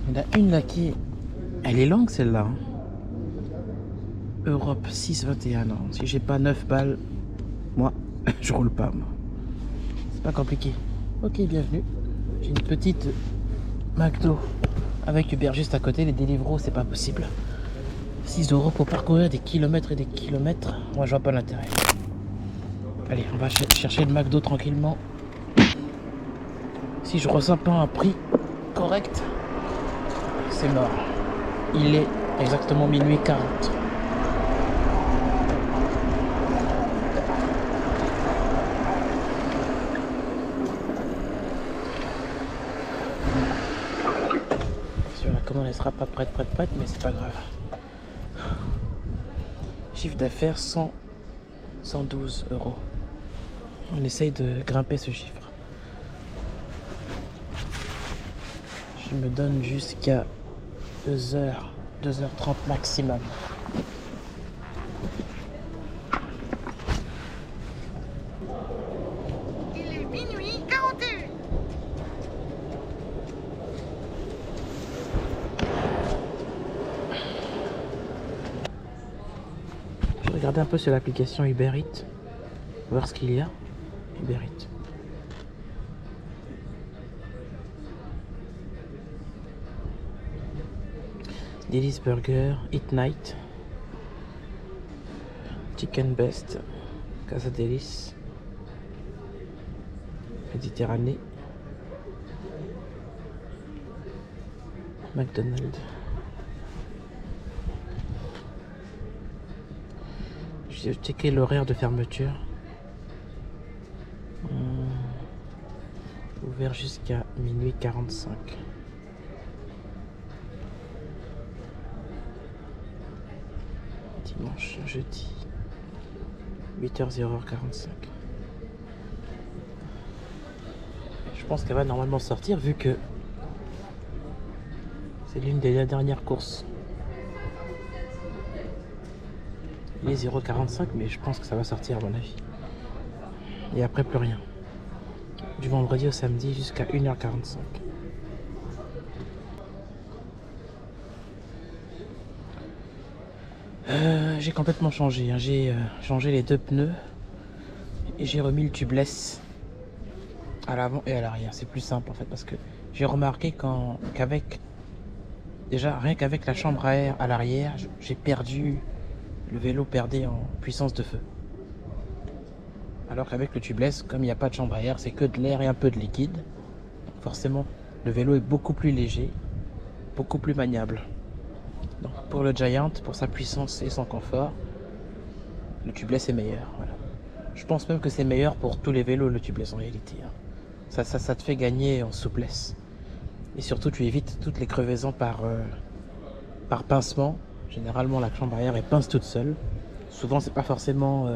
Il y en a une là qui est... Elle est longue celle-là. Europe 621 ans. Si j'ai pas 9 balles, moi, je roule pas. Moi. C'est pas compliqué. Ok, bienvenue. J'ai une petite McDo avec Uber juste à côté. Les Deliveroo, c'est pas possible. 6 € pour parcourir des kilomètres et des kilomètres. Moi, je vois pas l'intérêt. Allez, on va chercher le McDo tranquillement. Si je ressens pas un prix correct, c'est mort. Il est exactement minuit 40. Sur la commande, elle sera pas prête, mais c'est pas grave. Chiffre d'affaires 112 €. On essaye de grimper ce chiffre. Je me donne jusqu'à 2h30 maximum. Il est minuit 41. Je vais regarder un peu sur l'application Uber Eats, voir ce qu'il y a. Uber Eats. Delice Burger, Eat Night, Chicken Best, Casa Delice, Méditerranée, McDonald's. J'ai checké l'horaire de fermeture. Ouvert jusqu'à minuit 45. Dimanche, jeudi, 8h 0h45. Je pense qu'elle va normalement sortir vu que c'est l'une des dernières courses. Il est 0h45 mais je pense que ça va sortir à mon avis. Et après plus rien. Du vendredi au samedi jusqu'à 1h45. J'ai complètement changé. Hein. J'ai changé les 2 pneus et j'ai remis le tubeless à l'avant et à l'arrière. C'est plus simple en fait parce que j'ai remarqué qu'avec déjà rien qu'avec la chambre à air à l'arrière, j'ai perdu, le vélo perdait en puissance de feu. Alors qu'avec le tubeless, comme il n'y a pas de chambre à air, c'est que de l'air et un peu de liquide. Forcément, le vélo est beaucoup plus léger, beaucoup plus maniable. Donc pour le Giant, pour sa puissance et son confort, le tubeless est meilleur. Voilà. Je pense même que c'est meilleur pour tous les vélos le tubeless en réalité. Hein. Ça te fait gagner en souplesse. Et surtout tu évites toutes les crevaisons par pincement. Généralement la chambre à air est pince toute seule. Souvent c'est pas forcément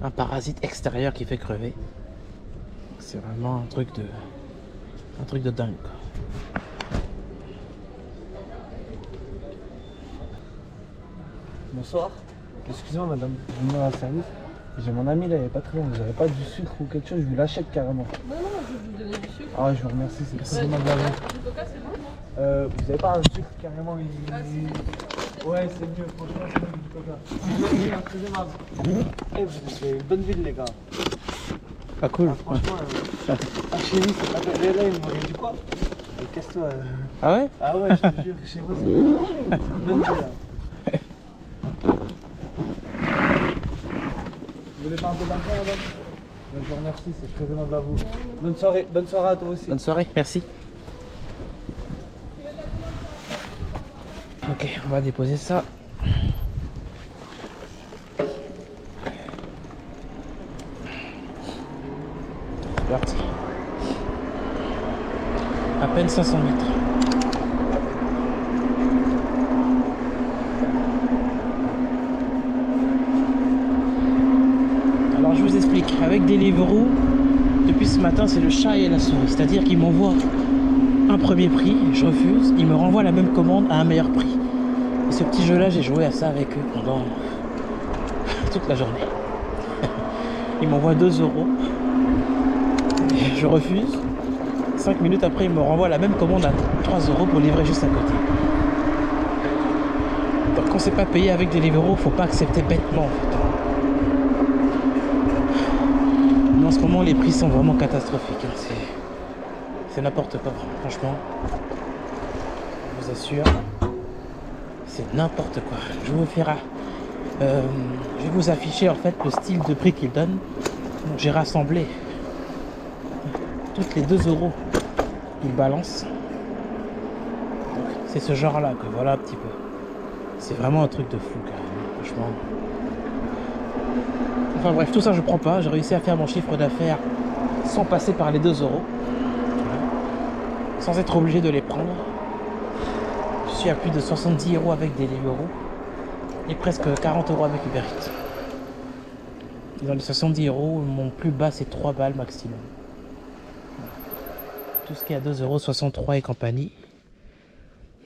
un parasite extérieur qui fait crever. C'est vraiment un truc de dingue quoi. Bonsoir. Excusez-moi madame, je viens à un service. J'ai mon ami là, il n'y a pas très loin. Vous n'avez pas du sucre ou quelque chose, je vous l'achète carrément. Non, non, je vais vous donner du sucre. Ah, je vous remercie, c'est très aimable à vous. Du coca, c'est bon? Vous n'avez pas un sucre carrément Ouais, c'est mieux, franchement, c'est mieux du coca. Très aimable. Eh, vous avez une bonne ville, les gars. Ah cool. Ah, franchement, chez lui, c'est pas de là, il m'aurait dit quoi? Mais casse-toi. Ah ouais? Ah ouais, je te jure, chez moi, c'est une bonne ville là. Vous voulez pas un peu d'argent, madame? Je vous remercie, c'est très aimable à vous. Bonne soirée à toi aussi. Bonne soirée, merci. Ok, on va déposer ça. C'est parti. À peine 500 mètres. avec Deliveroo, depuis ce matin, c'est le chat et la souris. C'est-à-dire qu'ils m'envoient un premier prix, je refuse, ils me renvoient la même commande à un meilleur prix. Et ce petit jeu-là, j'ai joué à ça avec eux pendant toute la journée. Ils m'envoient 2 euros, et je refuse. 5 minutes après, ils me renvoient la même commande à 3 euros pour livrer juste à côté. Donc quand c'est pas payé avec Deliveroo, faut pas accepter bêtement en fait. En ce moment, les prix sont vraiment catastrophiques. Hein. C'est n'importe quoi, franchement. Je vous assure, c'est n'importe quoi. Je vais vous faire, je vais vous afficher en fait le style de prix qu'ils donnent. Donc j'ai rassemblé toutes les 2 euros qu'ils balancent. C'est ce genre-là que voilà un petit peu. C'est vraiment un truc de fou, quand même, franchement. Enfin bref, tout ça je prends pas. J'ai réussi à faire mon chiffre d'affaires sans passer par les 2 euros. Sans être obligé de les prendre. Je suis à plus de 70 euros avec Deliveroo et presque 40 euros avec Uber Eats. Dans les 70 euros, mon plus bas c'est 3 balles maximum. Tout ce qui est à 2,63 € et compagnie,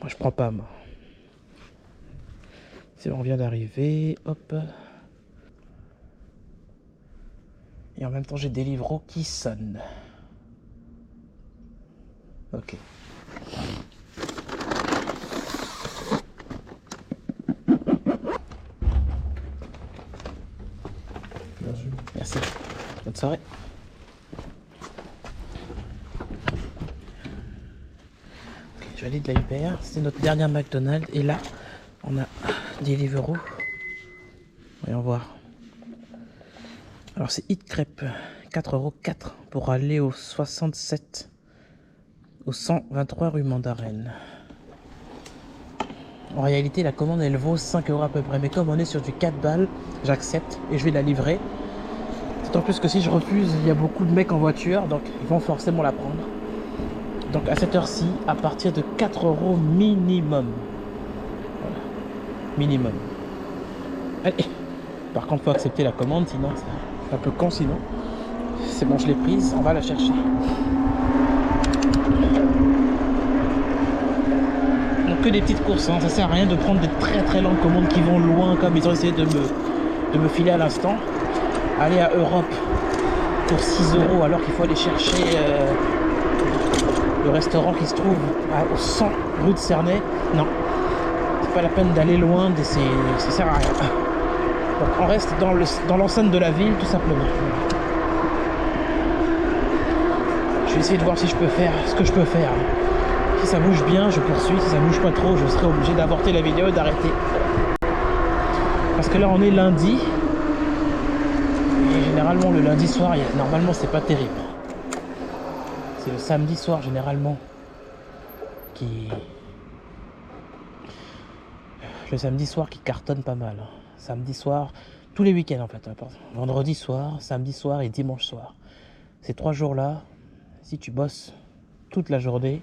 moi je prends pas moi. C'est bon, on vient d'arriver, hop. Et en même temps j'ai Deliveroo qui sonne. Ok. Merci. Bonne soirée. Okay, je valide la UPR. C'était notre dernière McDonald's. Et là, on a Deliveroo. Voyons voir. Alors c'est Hit Crêpe. 4,04 € pour aller au 67. Au 123 rue Mandarine. En réalité, la commande elle vaut 5 € à peu près. Mais comme on est sur du 4 balles, j'accepte et je vais la livrer. D'autant plus que si je refuse, il y a beaucoup de mecs en voiture, donc ils vont forcément la prendre. Donc à cette heure-ci, à partir de 4 € minimum. Voilà. Minimum. Allez. Par contre, faut accepter la commande, sinon c'est un peu con sinon. C'est bon, je l'ai prise, on va la chercher. Donc que des petites courses, hein. Ça sert à rien de prendre des très longues commandes qui vont loin comme ils ont essayé de me filer à l'instant. Aller à Europe pour 6 € alors qu'il faut aller chercher le restaurant qui se trouve au 100 rue de Cernay. Non, c'est pas la peine d'aller loin, ça sert à rien. Donc on reste dans l'enceinte de la ville tout simplement. Je vais essayer de voir si je peux faire ce que je peux faire. Si ça bouge bien, je poursuis. Si ça bouge pas trop, je serai obligé d'avorter la vidéo et d'arrêter. Parce que là on est lundi. Et généralement le lundi soir, normalement c'est pas terrible. C'est le samedi soir généralement le samedi soir qui cartonne pas mal. Samedi soir, tous les week-ends en fait. Vendredi soir, samedi soir et dimanche soir. Ces 3 jours-là, si tu bosses toute la journée,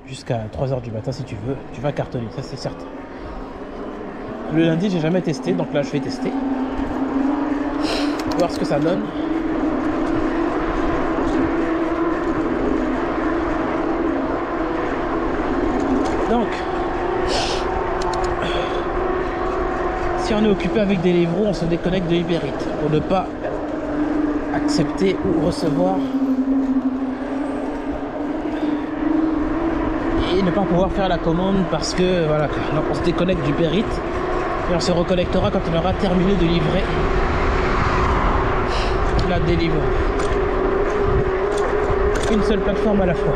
jusqu'à 3 h du matin si tu veux, tu vas cartonner, ça c'est certain. Le lundi, j'ai jamais testé, donc là je vais tester. Voir ce que ça donne. Donc, si on est occupé avec Deliveroo, on se déconnecte de Uber Eats pour ne pas accepter ou recevoir et ne pas pouvoir faire la commande parce que voilà, donc on se déconnecte du Uber Eats et on se reconnectera quand on aura terminé de livrer la Deliveroo. Une seule plateforme à la fois.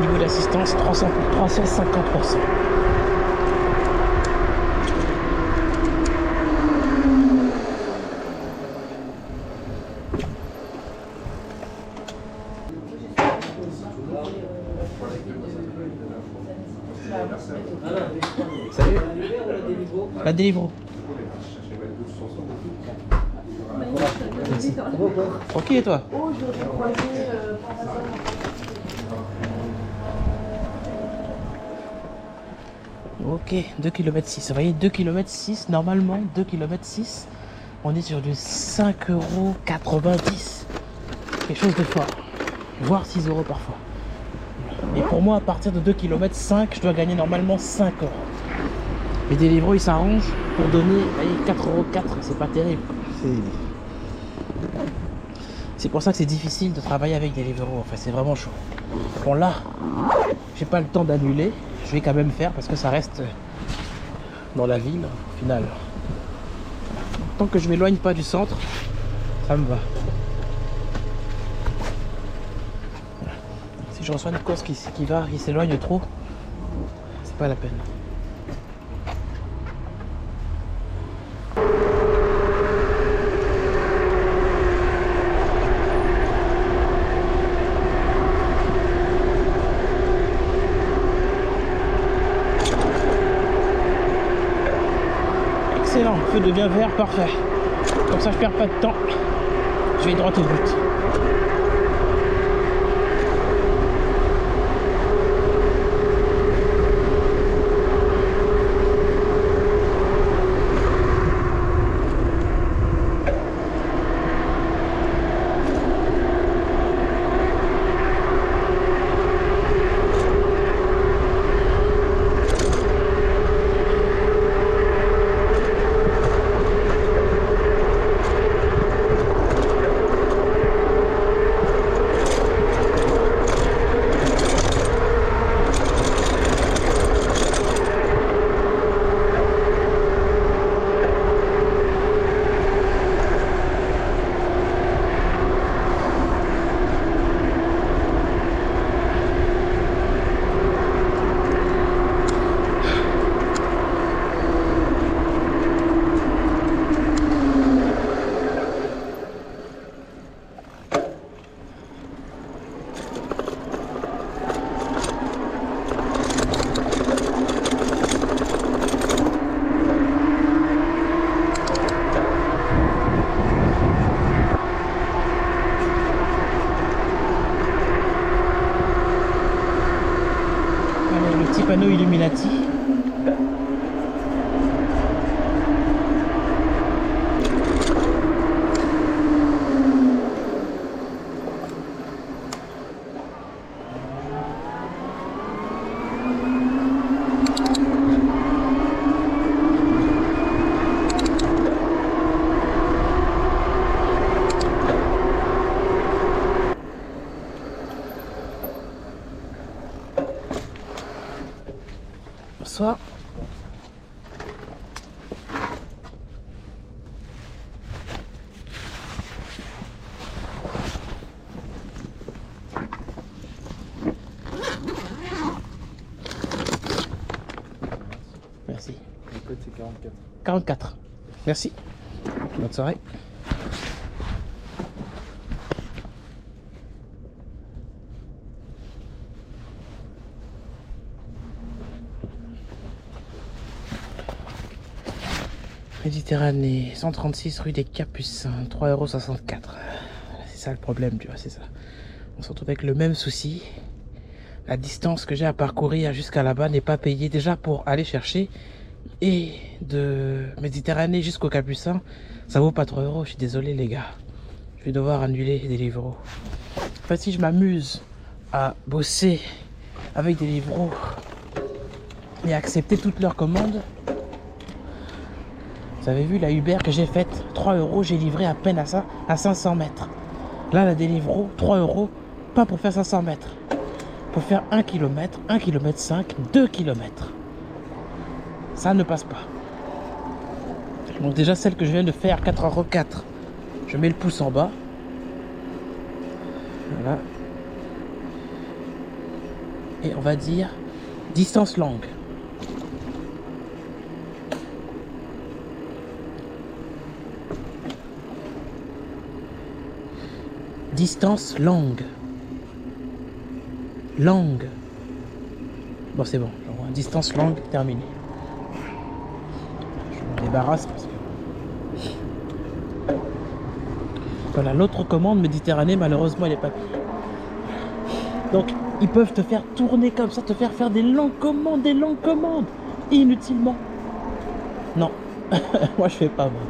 Niveau d'assistance 350%. Salut. La Deliveroo. Merci. Ok, et toi? Ok, 2 km 6. Vous voyez, 2 km 6, normalement, 2 km 6, on est sur du 5,90 €. Quelque chose de fort. Voire 6 € parfois. Et pour moi, à partir de 2 km 5, je dois gagner normalement 5 €. Les Deliveroo, ils s'arrangent pour donner 4,04 €. C'est pas terrible. C'est pour ça que c'est difficile de travailler avec Deliveroo. Enfin, c'est vraiment chaud. Bon, là, j'ai pas le temps d'annuler. Je vais quand même faire parce que ça reste dans la ville, au final. Tant que je m'éloigne pas du centre, ça me va. Si je reçois une course qui s'éloigne trop, c'est pas la peine. Excellent, le feu devient vert, parfait. Comme ça je perds pas de temps. Je vais droit au but. Panneau Illuminati. Bonsoir. Merci. Le code c'est 44. 44. Merci. Bonne soirée. Méditerranée, 136 rue des Capucins, 3,64 €. C'est ça le problème, tu vois, c'est ça. On se retrouve avec le même souci. La distance que j'ai à parcourir jusqu'à là-bas n'est pas payée déjà pour aller chercher. Et de Méditerranée jusqu'au Capucin, ça vaut pas 3 €. Je suis désolé les gars. Je vais devoir annuler Deliveroo. En fait, si je m'amuse à bosser avec Deliveroo et accepter toutes leurs commandes, vous avez vu la Uber que j'ai faite, 3 €, j'ai livré à peine à ça, à 500 mètres. Là, la Deliveroo, 3 €, pas pour faire 500 mètres. Pour faire 1 km, 1 km 5, 2 km. Ça ne passe pas. Donc déjà, celle que je viens de faire, 4,04 €, je mets le pouce en bas. Voilà. Et on va dire distance longue. Distance longue. langue. Bon, c'est bon. J'envoie distance langue terminée. Je me débarrasse parce que... Voilà, l'autre commande Méditerranée, malheureusement, elle est pas payée. Donc, ils peuvent te faire tourner comme ça, te faire des longues commandes, inutilement. Non, moi je fais pas, moi.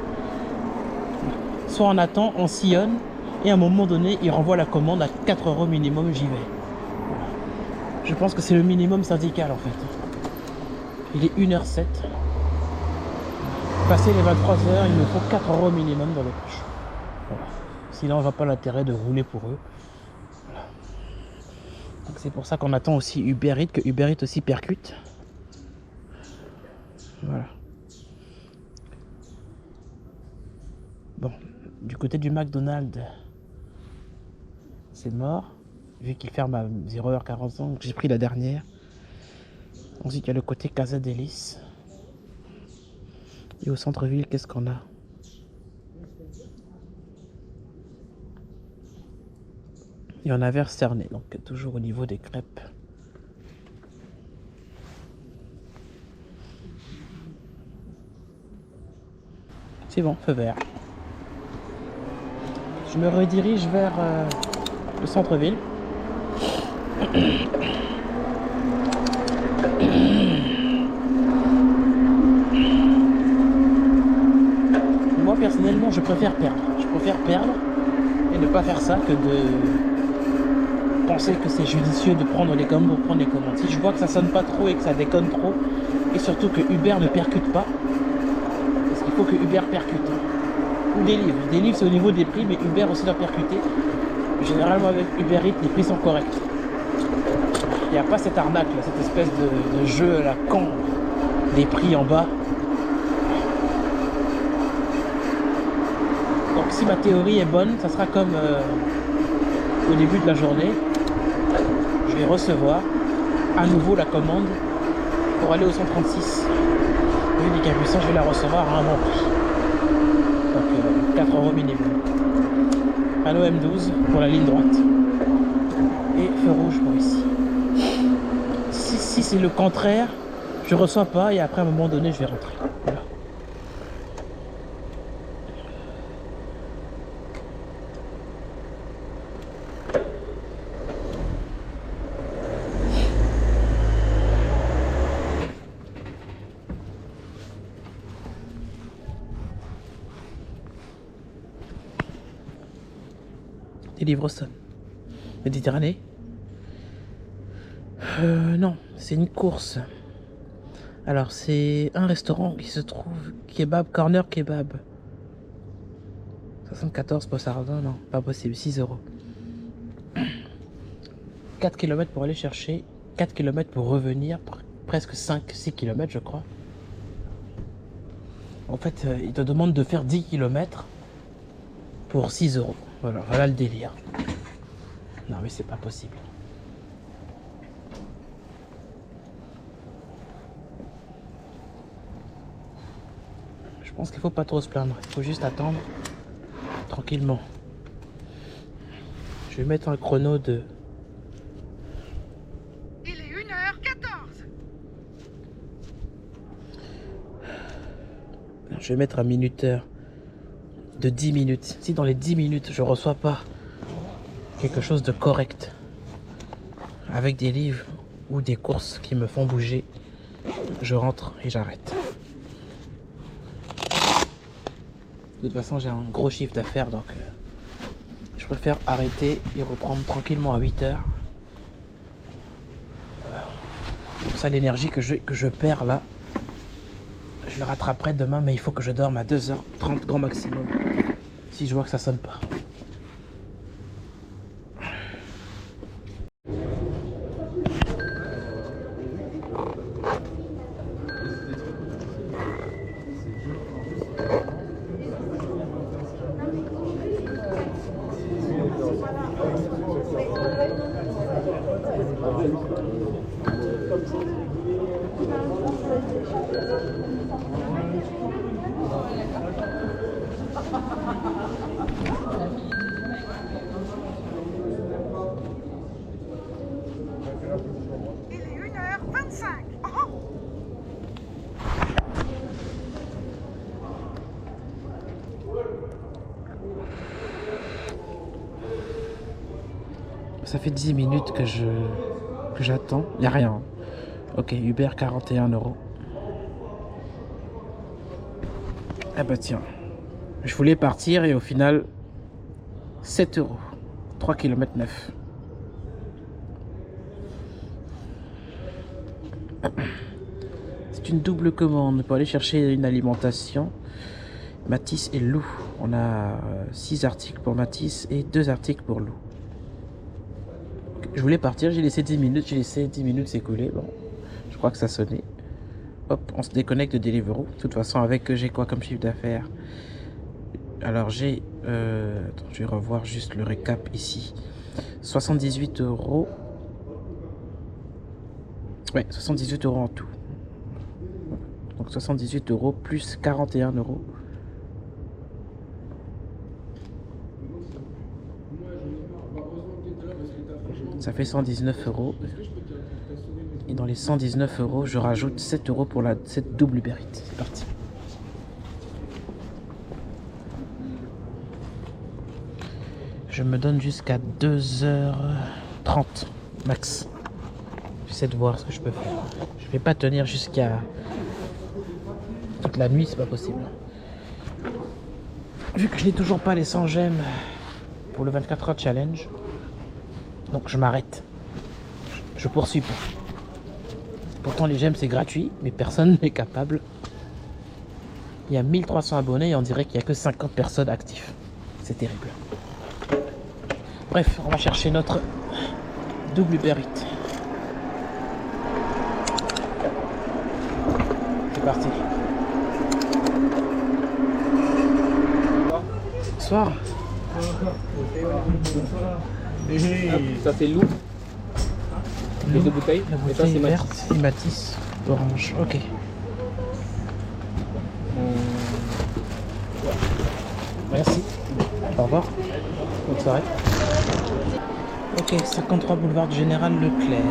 Soit on attend, on sillonne, et à un moment donné, ils renvoient la commande à 4 € minimum, j'y vais. Voilà. Je pense que c'est le minimum syndical, en fait. Il est 1h07. Passé les 23 heures, il me faut 4 € minimum dans le poche. Voilà. Sinon, on va pas l'intérêt de rouler pour eux. Voilà. Donc c'est pour ça qu'on attend aussi Uber Eats, que Uber Eats aussi percute. Voilà. Bon, du côté du McDonald's, c'est mort. Vu qu'il ferme à 0h45, j'ai pris la dernière. Ensuite, il y a le côté Casa Delis. Et au centre-ville, qu'est-ce qu'on a? Il y en a vers Cernay, donc toujours au niveau des crêpes. C'est bon, feu vert. Je me redirige vers le centre-ville. Moi personnellement, je préfère perdre. Je préfère perdre et ne pas faire ça que de penser que c'est judicieux de prendre les commandes pour prendre les commandes. Si je vois que ça sonne pas trop et que ça déconne trop, et surtout que Uber ne percute pas, parce qu'il faut que Uber percute. Ou Deliveroo. Deliveroo c'est au niveau des prix, mais Uber aussi doit percuter. Généralement avec Uber Eats, les prix sont corrects. Il n'y a pas cette arnaque, là, cette espèce de jeu à la con, des prix en bas. Donc si ma théorie est bonne, ça sera comme au début de la journée. Je vais recevoir à nouveau la commande pour aller au 136. Au lieu des Capucins, je vais la recevoir à un bon prix. Donc 4 € minimum. Panneau M12 pour la ligne droite. Et feu rouge pour ici. Si c'est le contraire, je reçois pas et après à un moment donné je vais rentrer. Voilà. Deliveroo Méditerranée. Non, c'est une course. Alors c'est un restaurant qui se trouve Kebab, Corner Kebab. 74 Possardin, non, pas possible, 6 €. 4 km pour aller chercher, 4 km pour revenir, presque 5-6 km je crois. En fait, il te demande de faire 10 km pour 6 €. Voilà le délire. Non mais c'est pas possible. Je pense qu'il faut pas trop se plaindre. Il faut juste attendre tranquillement. Je vais mettre un chrono de... Il est 1h14. Je vais mettre un minuteur de 10 minutes. Si dans les 10 minutes je reçois pas quelque chose de correct avec des livres ou des courses qui me font bouger, je rentre et j'arrête. De toute façon j'ai un gros chiffre d'affaires, donc je préfère arrêter et reprendre tranquillement à 8 h. Pour ça l'énergie que je perds là, je le rattraperai demain, mais il faut que je dorme à 2h30 grand maximum si je vois que ça sonne pas. Ça fait 10 minutes que j'attends. Il n'y a rien. Ok, Uber 41 €. Ah bah tiens. Je voulais partir et au final 7 €. 3 km 9. C'est une double commande pour aller chercher une alimentation. Matisse et Lou. On a 6 articles pour Matisse et 2 articles pour Lou. Je voulais partir, j'ai laissé 10 minutes, s'écouler. Bon, je crois que ça sonnait. Hop, on se déconnecte de Deliveroo. De toute façon, avec j'ai quoi comme chiffre d'affaires? Alors j'ai... attends, je vais revoir juste le récap ici. 78 €. Ouais, 78 € en tout. Donc 78 € plus 41 €. Ça fait 119 €. Et dans les 119 €, je rajoute 7 € pour cette double Uber Eats. C'est parti. Je me donne jusqu'à 2h30 max. J'essaie de voir ce que je peux faire. Je vais pas tenir jusqu'à toute la nuit, c'est pas possible. Vu que je n'ai toujours pas les 100 gemmes pour le 24 heures challenge, donc je m'arrête. Je poursuis pas. Pourtant les gemmes c'est gratuit, mais personne n'est capable. Il y a 1300 abonnés et on dirait qu'il n'y a que 50 personnes actives. C'est terrible. Bref, on va chercher notre double Uber Eats. C'est parti. Bonsoir. Ça c'est Lou. Les 2 bouteilles. La Et ça bouteille c'est verte Matisse. et Matisse orange. Ok. Merci. Au revoir. Bonne soirée. Ok, 53 boulevard du Général Leclerc.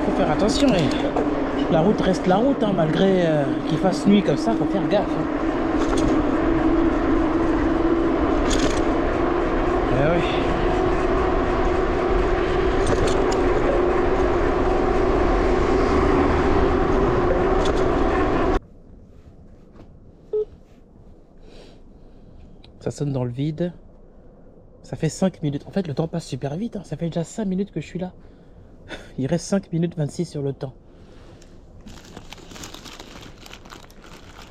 Faut faire attention, la route reste la route, hein, malgré qu'il fasse nuit comme ça, faut faire gaffe. Hein. Eh oui. Ça sonne dans le vide. Ça fait 5 minutes. En fait, le temps passe super vite. Hein. Ça fait déjà 5 minutes que je suis là. Il reste 5 minutes 26 sur le temps.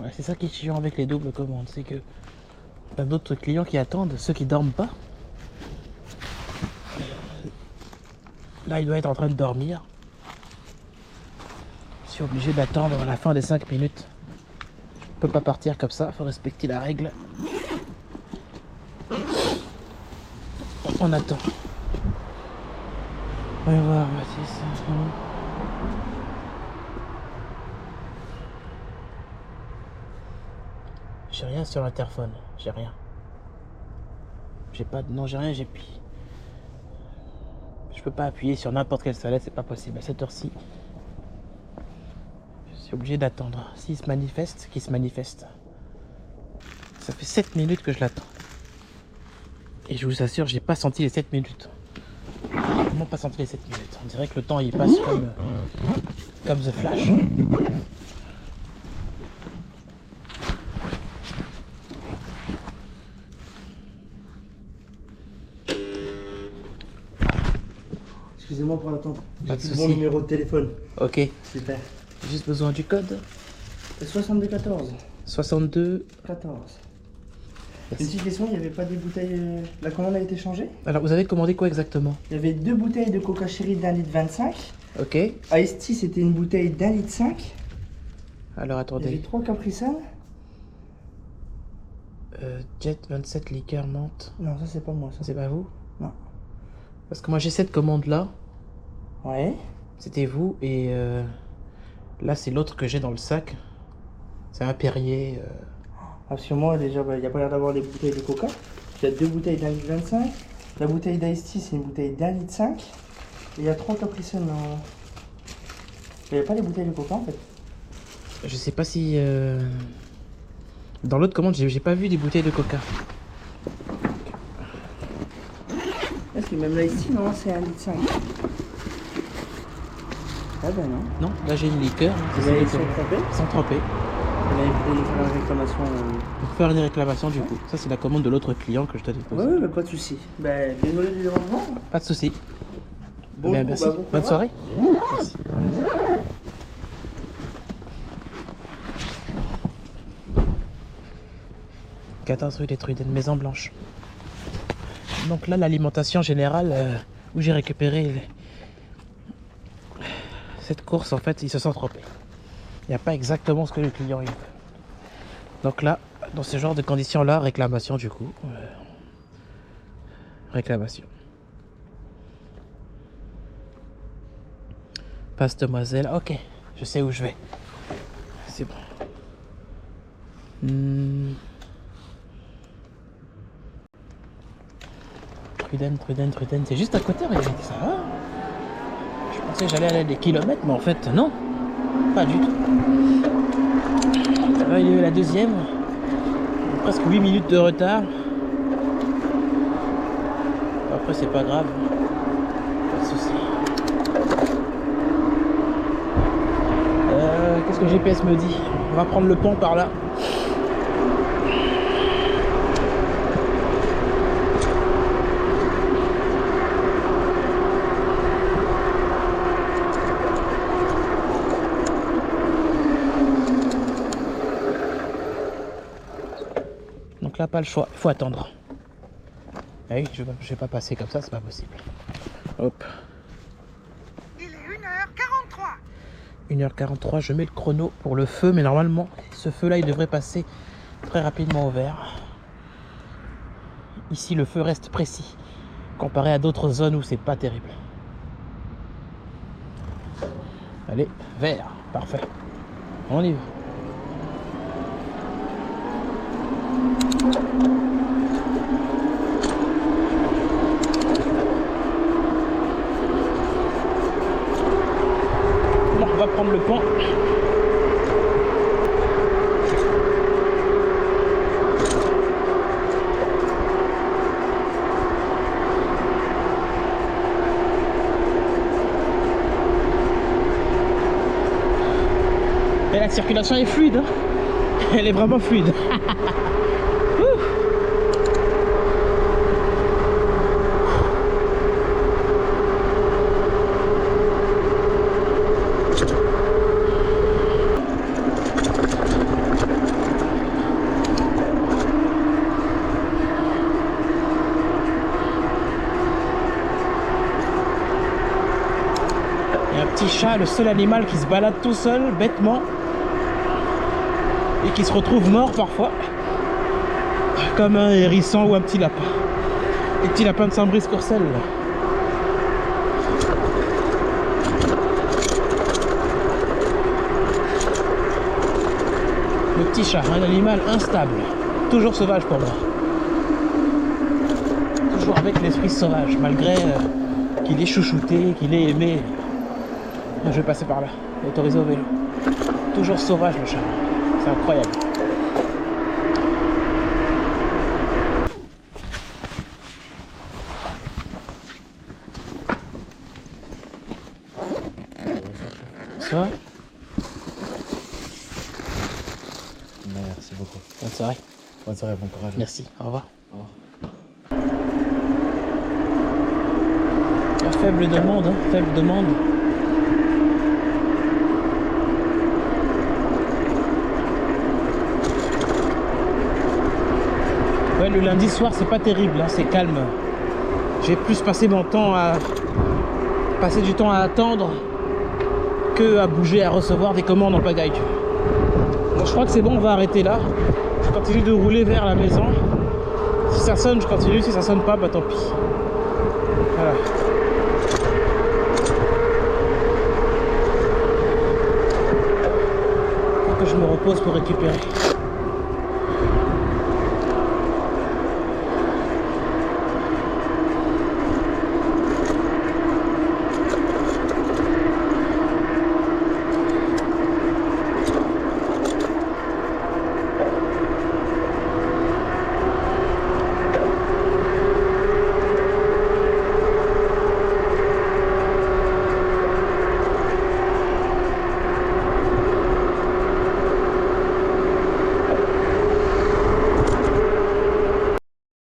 Ouais, c'est ça qui est chiant avec les doubles commandes. C'est que y a d'autres clients qui attendent, ceux qui dorment pas. Là, il doit être en train de dormir. Je suis obligé d'attendre la fin des 5 minutes. Je peux pas partir comme ça. Faut respecter la règle. On attend. On va voir, Mathis. J'ai rien sur l'interphone. J'ai rien. J'ai pas de... Non, j'ai rien, j'ai plié. Je peux pas appuyer sur n'importe quelle sonnette, c'est pas possible. À cette heure-ci, je suis obligé d'attendre. S'il se manifeste, qu'il se manifeste. Ça fait 7 minutes que je l'attends. Et je vous assure, j'ai pas senti les 7 minutes. Vraiment pas senti les 7 minutes. On dirait que le temps il passe comme The Flash. Excusez-moi pour l'attente. Pas J'ai de plus le bon souci. numéro de téléphone. Ok. Super. J'ai juste besoin du code. 72-14. 62. 14. Une Merci. petite question, il n'y avait pas des bouteilles... La commande a été changée? Alors, vous avez commandé quoi exactement? Il y avait 2 bouteilles de Coca Cherry d'1,25 litre. Ok. Ice Tea, c'était une bouteille d'1,5 litre. Alors, Il y avait attendez. 3 Capri Sun. Jet 27 liqueur menthe. Non, ça c'est pas moi, ça. C'est pas vous? Non. Parce que moi, j'ai cette commande-là. Ouais. C'était vous. Et là, c'est l'autre que j'ai dans le sac. C'est un Perrier. Parce que moi, déjà, il n'y a pas l'air d'avoir des bouteilles de Coca. Il y a 2 bouteilles d'1,25 litre. La bouteille d'Ice Tea, c'est une bouteille d'1,5 litre. Et il y a 3 Capri Sun Il n'y avait pas les bouteilles de coca en fait. Je sais pas si... Dans l'autre commande, j'ai pas vu des bouteilles de coca. Est-ce que même là ici, non, c'est 1,5 litre. Ah ben non. Non, là j'ai une liqueur. Vous avez sans tremper. Sans tremper. Vous avez faire une réclamation. Pour faire une réclamation du coup. Ça c'est la commande de l'autre client que je t'ai déposé. Ouais, mais pas de soucis. Ben, désolé du dérangement. Pas de soucis. Bon, Bien, merci. bon Bonne soirée. Merci. « 14 rue des Trudens, Maison Blanche. » Donc là, l'alimentation générale, où j'ai récupéré cette course, en fait, ils se sont trompés. Il n'y a pas exactement ce que le client il veut. Donc là, dans ce genre de conditions-là, réclamation du coup. Réclamation. Passe demoiselle, ok, je sais où je vais. C'est bon. Truden, c'est juste à côté, regardez, ça va. Je pensais que j'allais aller des kilomètres, mais en fait, non. Pas du tout. Là, il y a eu la deuxième. Presque 8 minutes de retard. Après, c'est pas grave. Pas de soucis. Qu'est-ce que GPS me dit? On va prendre le pont par là. Donc là, pas le choix, il faut attendre. Ah oui, je vais pas passer comme ça, c'est pas possible. Hop. Il est 1h43. 1h43, je mets le chrono pour le feu, mais normalement, ce feu-là, il devrait passer très rapidement au vert. Ici, le feu reste précis, comparé à d'autres zones où c'est pas terrible. Allez, vert, parfait. On y va. Bon, on va prendre le pont. Et la circulation est fluide, hein. Elle est vraiment fluide. Et un petit chat, le seul animal qui se balade tout seul, bêtement, et qui se retrouve mort parfois, comme un hérisson ou un petit lapin. Les petits lapins de Saint-Brice-Courcelles. Le petit chat, un animal instable, toujours sauvage pour moi. Toujours avec l'esprit sauvage, malgré qu'il est chouchouté, qu'il est aimé. Je vais passer par là, autorisé au vélo. Toujours sauvage le chat. C'est incroyable. Ça va? Merci beaucoup. Bonne soirée. Bonne soirée, bon courage. Merci, au revoir. Au revoir. Faible demande, hein, faible demande. Ouais, le lundi soir, c'est pas terrible, hein, c'est calme. J'ai plus passé mon temps à passer du temps à attendre que à bouger, à recevoir des commandes en pagaille. Donc je crois que c'est bon, on va arrêter là. Je continue de rouler vers la maison. Si ça sonne, je continue. Si ça sonne pas, bah tant pis. Voilà. Faut que je me repose pour récupérer.